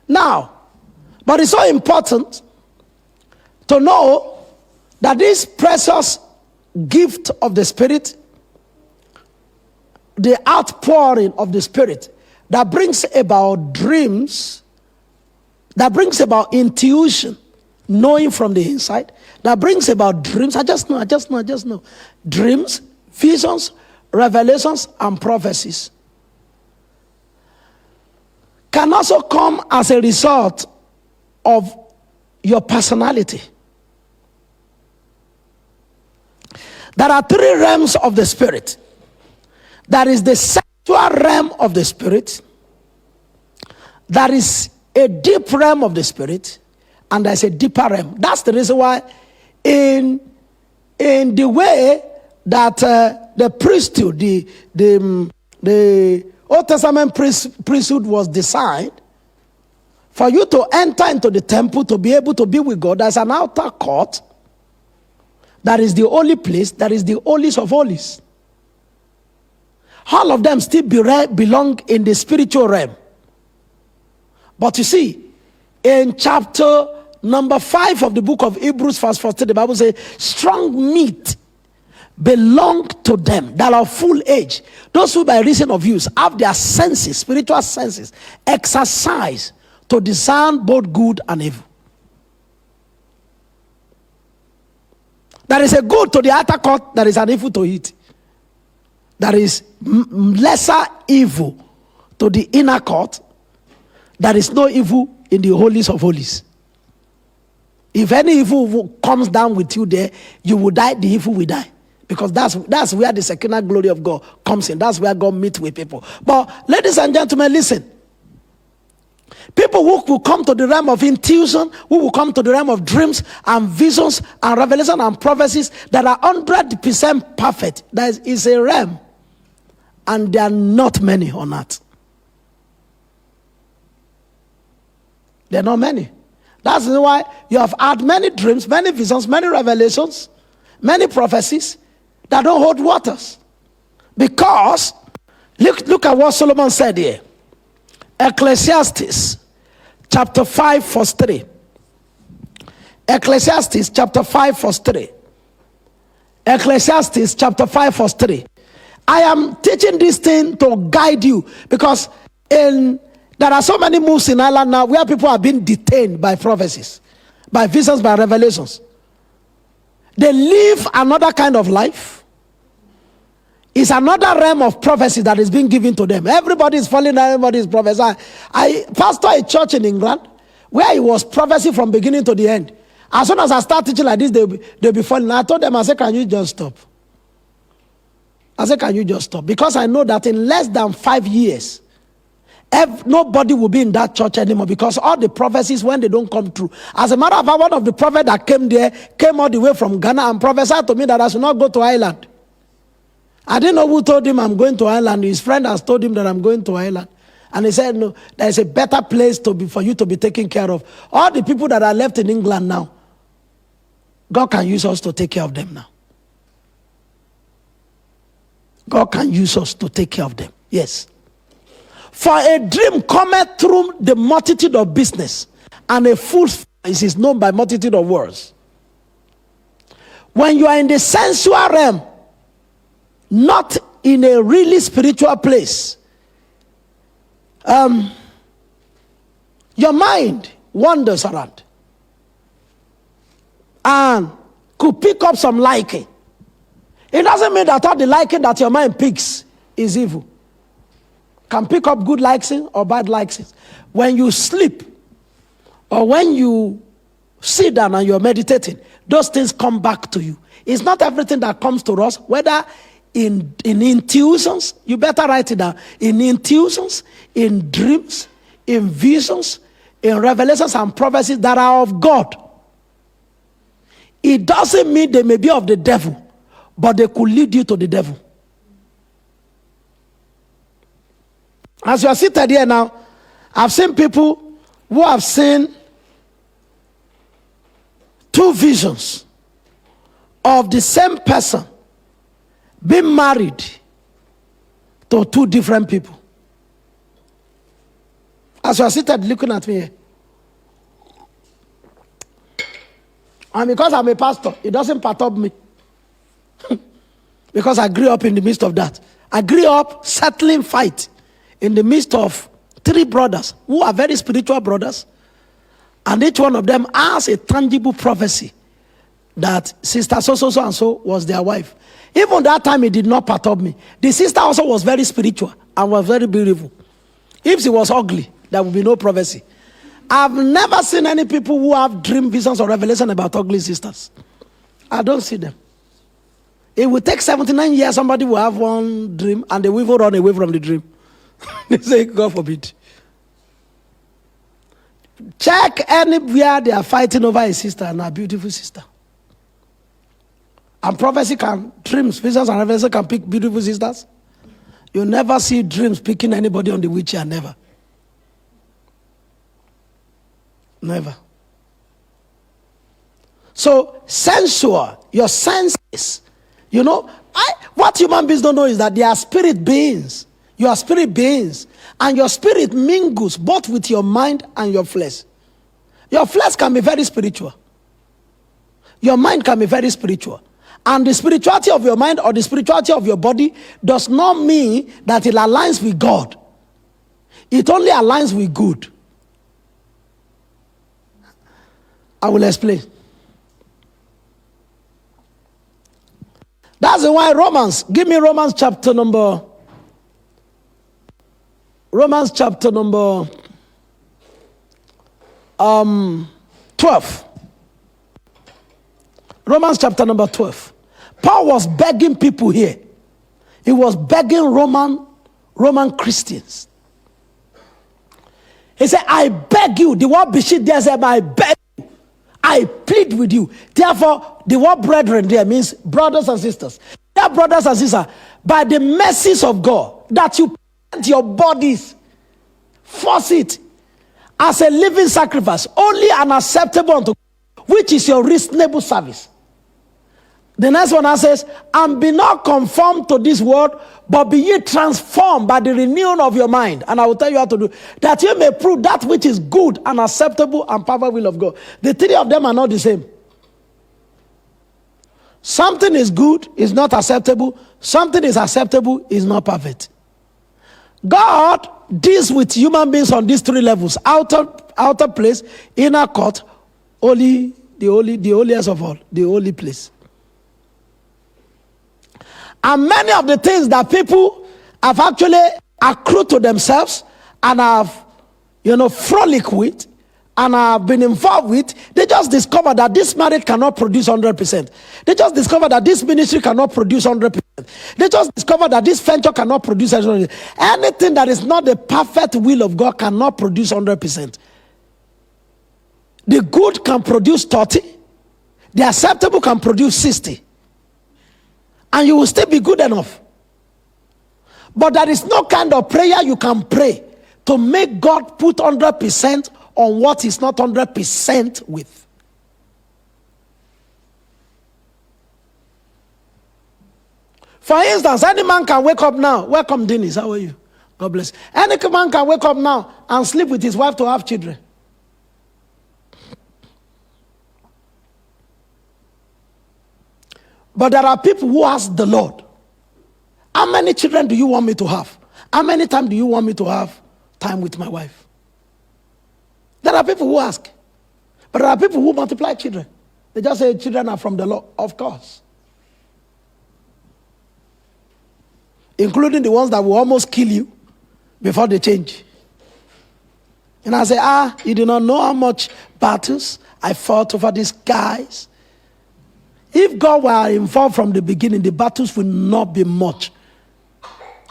Now, but it's so important to know that this precious gift of the Spirit, the outpouring of the Spirit, that brings about dreams, that brings about intuition, knowing from the inside, that brings about dreams. I just know. Dreams, visions, revelations, and prophecies can also come as a result of your personality. There are three realms of the Spirit. There is the sexual realm of the Spirit. There is a deep realm of the Spirit. And there's a deeper realm. That's the reason why in the way that the priesthood, the Old Testament priesthood was designed, for you to enter into the temple to be able to be with God, there's an outer court. That is the holy place. That is the holiest of holies. All of them still belong in the spiritual realm. But you see, in chapter number 5 of the book of Hebrews, verse 14, the Bible says, strong meat belong to them that are full age. Those who by reason of use have their senses, spiritual senses, exercise to discern both good and evil. There is a good to the outer court, there is an evil to it. There is lesser evil to the inner court. There is no evil in the holiest of holies. If any evil comes down with you there, you will die, the evil will die. Because that's where the Shekinah glory of God comes in. That's where God meets with people. But ladies and gentlemen, listen. People who will come to the realm of intuition, who will come to the realm of dreams and visions and revelation and prophecies that are 100% perfect. That is a realm. And there are not many on earth. There are not many. That's why you have had many dreams, many visions, many revelations, many prophecies that don't hold waters. Because, look at what Solomon said here. Ecclesiastes chapter 5 verse 3. Ecclesiastes chapter 5 verse 3. Ecclesiastes chapter 5 verse 3. I am teaching this thing to guide you because there are so many moves in Ireland now where people are being detained by prophecies, by visions, by revelations. They live another kind of life. It's another realm of prophecy that is being given to them. Everybody is falling down, everybody is prophesying. I pastor a church in England where it was prophecy from beginning to the end. As soon as I start teaching like this, they'll be falling. I told them, I said, can you just stop? I said, can you just stop? Because I know that in less than 5 years, nobody will be in that church anymore because all the prophecies, when they don't come true. As a matter of fact, one of the prophets that came there came all the way from Ghana and prophesied to me that I should not go to Ireland. I didn't know who told him I'm going to Ireland. His friend has told him that I'm going to Ireland. And he said, no, there's a better place for you to be taken care of. All the people that are left in England now, God can use us to take care of them now. God can use us to take care of them. Yes. For a dream cometh through the multitude of business, and a fool's voice is known by multitude of words. When you are in the sensual realm, not in a really spiritual place, your mind wanders around and could pick up some liking. It doesn't mean that all the liking that your mind picks is evil. Can pick up good liking or bad likings. When you sleep or when you sit down and you're meditating, those things come back to you. It's not everything that comes to us, whether in intuitions, you better write it down, in intuitions, in dreams, in visions, in revelations and prophecies that are of God. It doesn't mean they may be of the devil, but they could lead you to the devil. As you are seated here now, I've seen people who have seen 2 visions of the same person being married to 2 different people. As you are seated looking at me here, And because I'm a pastor, it doesn't perturb me. Because I grew up in the midst of that. I grew up settling fight in the midst of 3 brothers who are very spiritual brothers. And each one of them has a tangible prophecy that sister so and so was their wife. Even that time, it did not perturb me. The sister also was very spiritual and was very beautiful. If she was ugly, there would be no prophecy. I've never seen any people who have dream, visions, or revelation about ugly sisters. I don't see them. It will take 79 years, somebody will have one dream, and they will even run away from the dream. They say, God forbid. Check anywhere they are fighting over a sister and a beautiful sister. And prophecy can, dreams, visions, and revelation can pick beautiful sisters. You never see dreams picking anybody on the wheelchair, never. Never. So, sensual, your senses. You know, what human beings don't know is that they are spirit beings. You are spirit beings. And your spirit mingles both with your mind and your flesh. Your flesh can be very spiritual. Your mind can be very spiritual. And the spirituality of your mind or the spirituality of your body does not mean that it aligns with God. It only aligns with good. I will explain. That's why Romans, give me Romans chapter number 12. Romans chapter number 12. Paul was begging people here. He was begging Roman Christians. He said, I beg you. The word bishit there said, I beg you. I plead with you. Therefore, the word brethren there means brothers and sisters. Dear brothers and sisters, by the mercies of God, that you present your bodies, force it as a living sacrifice, only and acceptable unto God, which is your reasonable service. The next one says, and be not conformed to this world, but be ye transformed by the renewing of your mind. And I will tell you how to do, that you may prove that which is good and acceptable and perfect will of God. The 3 of them are not the same. Something is good, is not acceptable. Something is acceptable, is not perfect. God deals with human beings on these 3 levels: outer place, inner court, the holiest of all, the holy place. And many of the things that people have actually accrued to themselves and have, frolic with and have been involved with, they just discover that this marriage cannot produce 100%. They just discover that this ministry cannot produce 100%. They just discover that this venture cannot produce 100%. Anything that is not the perfect will of God cannot produce 100%. The good can produce 30. The acceptable can produce 60. And you will still be good enough. But there is no kind of prayer you can pray to make God put 100% on what is not 100% with. For instance, any man can wake up now. Welcome, Dennis. How are you? God bless. Any man can wake up now and sleep with his wife to have children. But there are people who ask the Lord, how many children do you want me to have? How many times do you want me to have time with my wife? There are people who ask. But there are people who multiply children. They just say children are from the Lord. Of course. Including the ones that will almost kill you before they change. And I say, you do not know how much battles I fought over these guys. If God were involved from the beginning, the battles would not be much.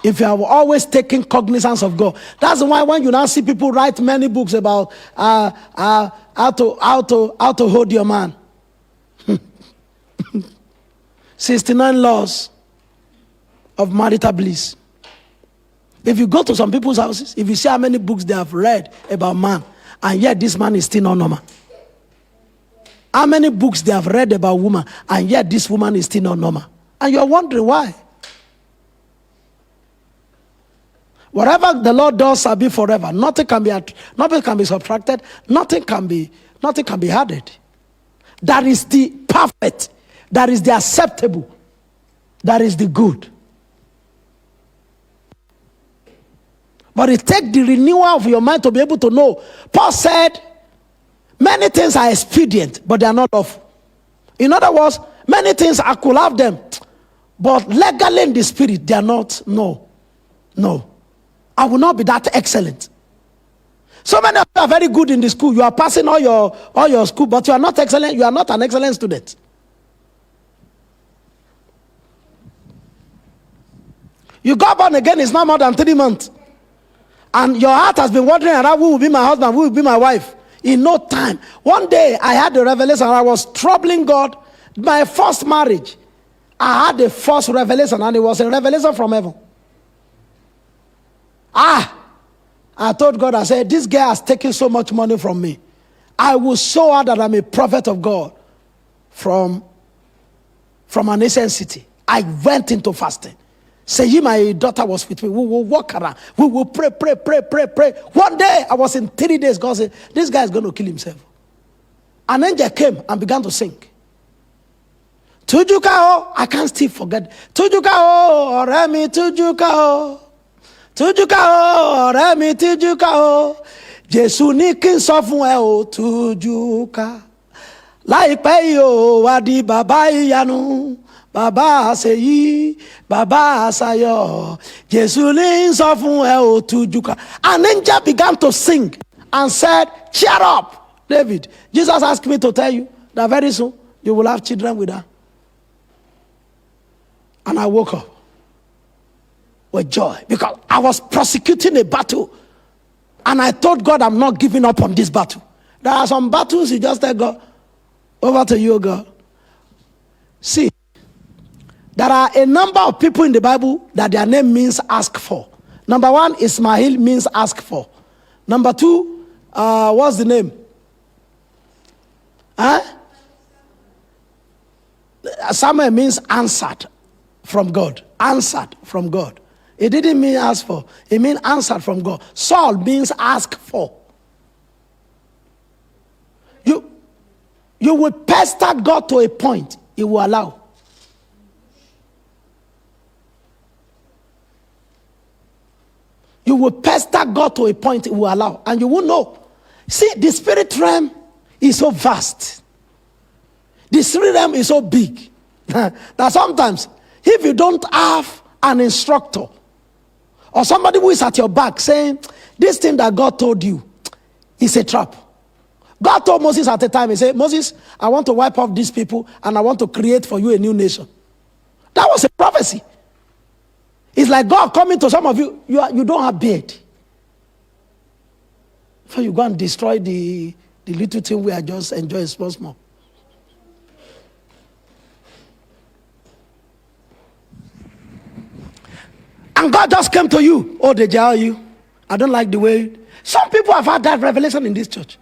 If you have always taken cognizance of God. That's why when you now see people write many books about how to hold your man. 69 laws of marital bliss. If you go to some people's houses, if you see how many books they have read about man, and yet this man is still not normal. How many books they have read about woman, and yet this woman is still not normal. And you're wondering why. Whatever the Lord does shall be forever. Nothing can be subtracted. Nothing can be added. That is the perfect. That is the acceptable. That is the good. But it takes the renewal of your mind to be able to know. Paul said, many things are expedient, but they are not lawful. In other words, many things I could have them, but legally in the spirit, they are not. No. I will not be that excellent. So many of you are very good in the school. You are passing all your school, but you are not excellent. You are not an excellent student. You got born again, it's not more than 3 months. And your heart has been wandering around, who will be my husband, who will be my wife? In no time. One day, I had a revelation, and I was troubling God. My first marriage, I had a first revelation, and it was a revelation from heaven. I told God, I said, this guy has taken so much money from me. I will show her that I'm a prophet of God from an ancient city. I went into fasting. Say, my daughter was with me. We will walk around. We will pray. One day, I was in 3 days. God said, this guy is going to kill himself. An angel came and began to sing. Tujuka o, I can't still forget. Tujuka o, oremi tujuka o. Tujuka o, oremi tujuka o. Jésù ní kí n sọ fún ẹ o, tujuka. Láìpẹ́ yìí o, wá di bàbá ìyanu. Baba Aseyi, Baba Asayo, Jésù ní sọ fún ẹ o tujuka. An angel began to sing and said, cheer up, David. Jesus asked me to tell you that very soon you will have children with her. And I woke up with joy because I was prosecuting a battle. And I told God, I'm not giving up on this battle. There are some battles you just tell God, over to you, God. See, there are a number of people in the Bible that their name means ask for. Number one, Ismail means ask for. Number two, what's the name? Samuel means answered from God. Answered from God. It didn't mean ask for. It means answered from God. Saul means ask for. You will pester God to a point, He will allow. You will pester God to a point, He will allow. And you will know. See, the spirit realm is so vast. The spirit realm is so big that sometimes, if you don't have an instructor or somebody who is at your back saying, this thing that God told you is a trap. God told Moses at the time, He said, Moses, I want to wipe off these people and I want to create for you a new nation. That was a prophecy. It's like God coming to some of you, you don't have beard. So you go and destroy the little thing we are just enjoying small. And God just came to you. Oh, they jar you. I don't like the way. Some people have had that revelation in this church.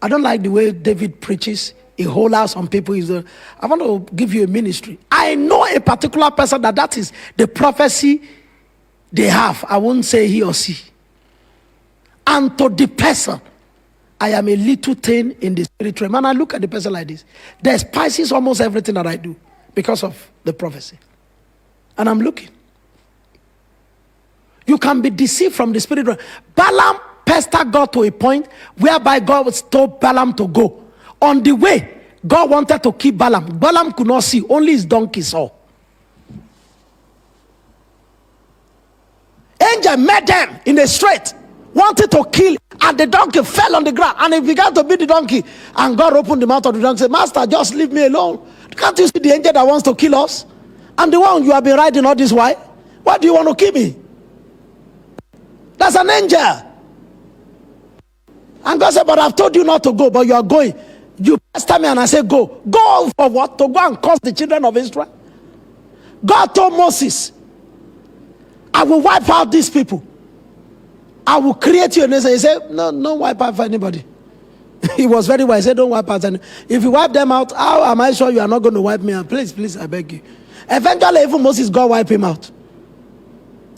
I don't like the way David preaches. He holds out some people. I want to give you a ministry. I know a particular person that is the prophecy they have. I won't say he or she. And to the person, I am a little thing in the spirit realm. And I look at the person like this. Despises almost everything that I do because of the prophecy. And I'm looking. You can be deceived from the spirit realm. Balaam pestered God to a point whereby God told Balaam to go. On the way, God wanted to keep Balaam. Balaam could not see, only his donkey saw. Angel met them in the street, wanted to kill, and the donkey fell on the ground, and he began to beat the donkey. And God opened the mouth of the donkey and said, Master, just leave me alone. Can't you see the angel that wants to kill us? And the one you have been riding all this while? Why do you want to kill me? That's an angel. And God said, but I've told you not to go, but you are going. You pester me and I say, go. Go for what? To go and curse the children of Israel? God told Moses, I will wipe out these people. I will create you a nation. He said, no, don't wipe out anybody. He was very wise. He said, don't wipe out anybody. If you wipe them out, how am I sure you are not going to wipe me out? Please, I beg you. Eventually, even Moses, God wiped him out.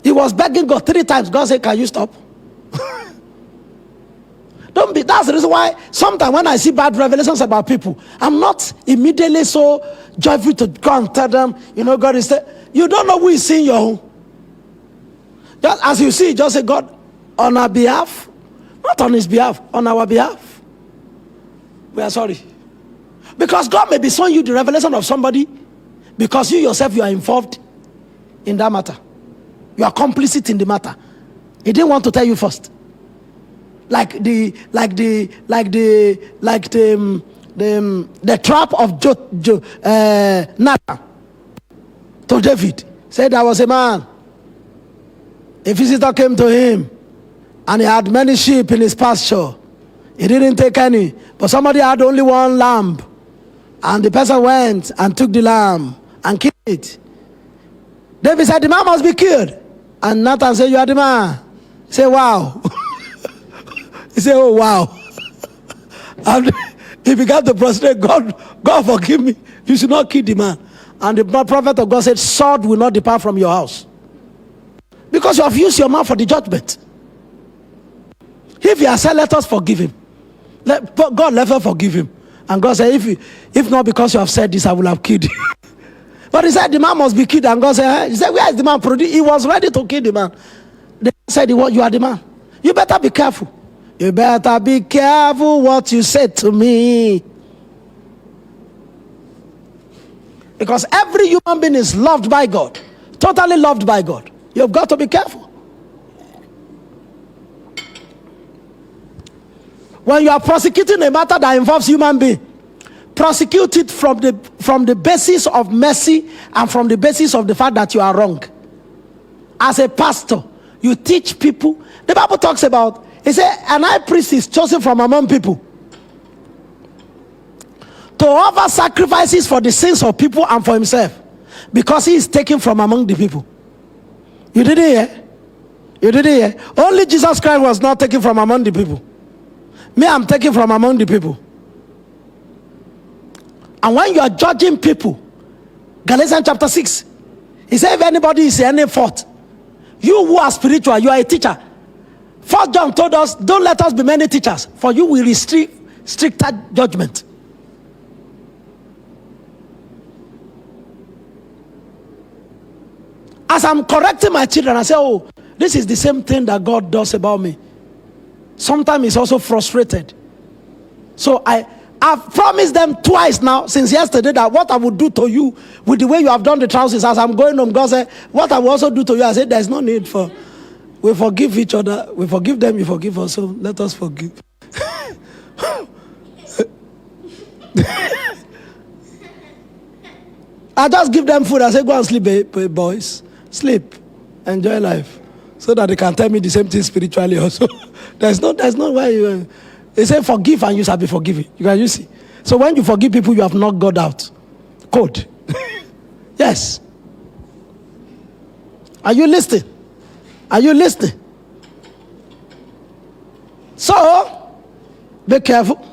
He was begging God 3 times. God said, can you stop? Don't be. That's the reason why sometimes when I see bad revelations about people, I'm not immediately so joyful to go and tell them, God is there. You don't know who is seeing your home. Just as you see, just say, God, on our behalf, not on his behalf, on our behalf, we are sorry. Because God may be showing you the revelation of somebody because you yourself, you are involved in that matter. You are complicit in the matter. He didn't want to tell you first. Like the trap of Nathan to David. Said there was a man. A visitor came to him, and he had many sheep in his pasture. He didn't take any, but somebody had only one lamb, and the person went and took the lamb and killed it. David said, the man must be killed. And Nathan said, you are the man. He said, wow. He said, oh, wow. And he began to prostrate, God forgive me. You should not kill the man. And the prophet of God said, sword will not depart from your house. Because you have used your mouth for the judgment. If he has said, let us forgive him. God, let us forgive him. And God said, if not because you have said this, I will have killed you. But he said, the man must be killed. And God said, he said, where is the man? He was ready to kill the man. They said, you are the man. You better be careful. You better be careful what you say to me. Because every human being is loved by God. Totally loved by God. You've got to be careful. When you are prosecuting a matter that involves human being, prosecute it from the basis of mercy and from the basis of the fact that you are wrong. As a pastor, you teach people. The Bible talks about, it says, an high priest is chosen from among people to offer sacrifices for the sins of people and for himself, because he is taken from among the people. You didn't hear? You didn't hear? Only Jesus Christ was not taken from among the people. Me, I'm taken from among the people. And when you are judging people, Galatians chapter 6, he said, if anybody is in any fault, you who are spiritual, you are a teacher. 1 John told us, don't let us be many teachers, for you will receive stricter judgment. As I'm correcting my children, I say, oh, this is the same thing that God does about me. Sometimes he's also frustrated. So I've promised them twice now, since yesterday, that what I would do to you with the way you have done the trousers, as I'm going home, God said, what I will also do to you. I said, there's no need for, we forgive each other. We forgive them, you forgive us. So let us forgive. I just give them food. I say, go and sleep, boys. Sleep. Enjoy life. So that they can tell me the same thing spiritually also. There's no way you... They say forgive and you shall be forgiven. You see. So when you forgive people, you have knocked God out. Code. Yes. Are you listening? Are you listening? So, be careful.